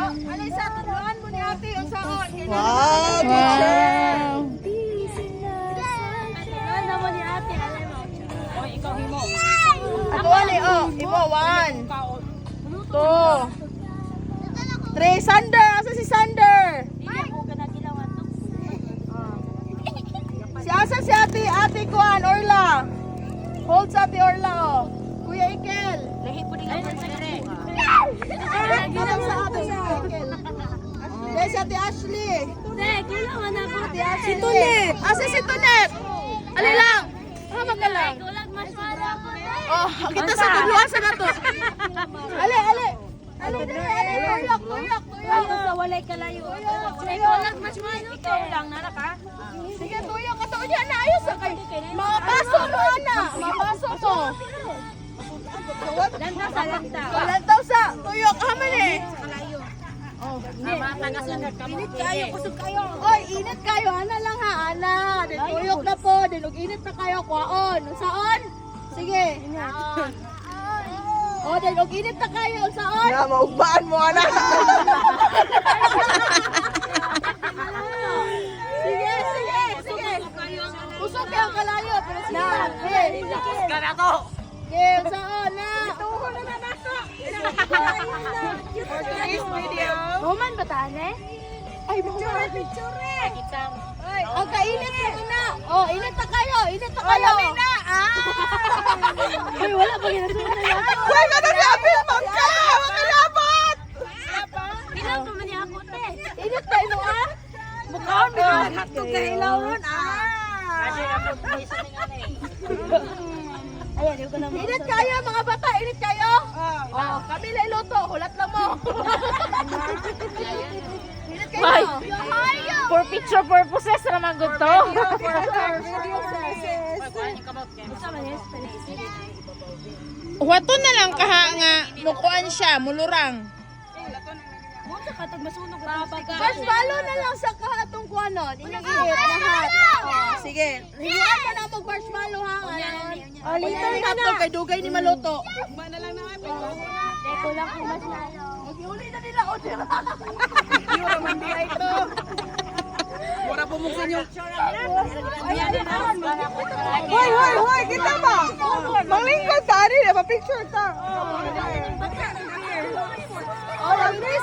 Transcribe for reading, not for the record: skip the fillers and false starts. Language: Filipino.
Alay sa turuan mo ni ate yung saon. Wow! Wow. Ano mo ni ate, alay mo. Oy, ikaw himo. Ako ali, oh. Imo, 1, 2, 3. Sander! Asa si Sander? Si asa si ate Kuan, Orla. Hold sa ate Orla, oh. Kuya Ikel. Lahi po din ako sa gare. Alam sa ate si Ikel. Yes, si ate Ashley. Kailangan na po. Si Ashley. Si Tunet. Asa si Tunet? Ali lang. Hama ka lang. Kulag mas wala ko. Oh, kita sa tuluasan na to. Ali, ali. Ali, ali. Tuyok, tuyok, tuyok. Ako sa walay kalayo. Kulag mas wala. Ikaw lang na ka. Sige, tuyok. Ato niya na. Ayos sa kay. Mga baso mo, ana. Mga baso mo. Lanta sa lanta. Walang tao sa tuyok. Haman eh. Init kayo, kusog kayo. Oy, init kayo. Ana lang ha, ana. Din tuyok na po. Din init na kayo. Kuwaon. Saan? Sige. O, din init na kayo. Saan? Na, maugbaan mo, ana. Sige, sige, sige. Kusog kayo kalayo. Pero sige. Kana to. Okay, saan na? Tuho na nato. Roman ba tane? Ay, mga picture eh. Ay, ang kainit mo na. Oh, init na kayo. Init na kayo. Wala na. Ay, wala pa ginagawa na yan. Wala ka na lapit, magka. Makalapot. Bilang pa man niya ako, te. Init kayo mo, ah. Mukhaon, bilang hato ka ilawon, Kasi ako, isa ni nga Ayan, yung ko lang. Init kayo, mga bata. Init kayo. Oh, kami lang luto. Hulat lang mo. Init kayo. For picture purposes naman good to. Wato na lang kaha nga mukuan siya, mulurang. Marshmallow na lang sa kahatong kuanon. Iniihit lahat. Oh, sige. Hilihan mo na mag marshmallow ha. Oh, lito ni hatol kay dugay ni maluto. Deko lang kung mas lalo. Uli na nila o dira. Yura man di ito. Mura pumuksan yung... Ayan na. Hoy, hoy, hoy! Kita ba? Manglingkod ka rin. Pa-picture ta. Oh, lagi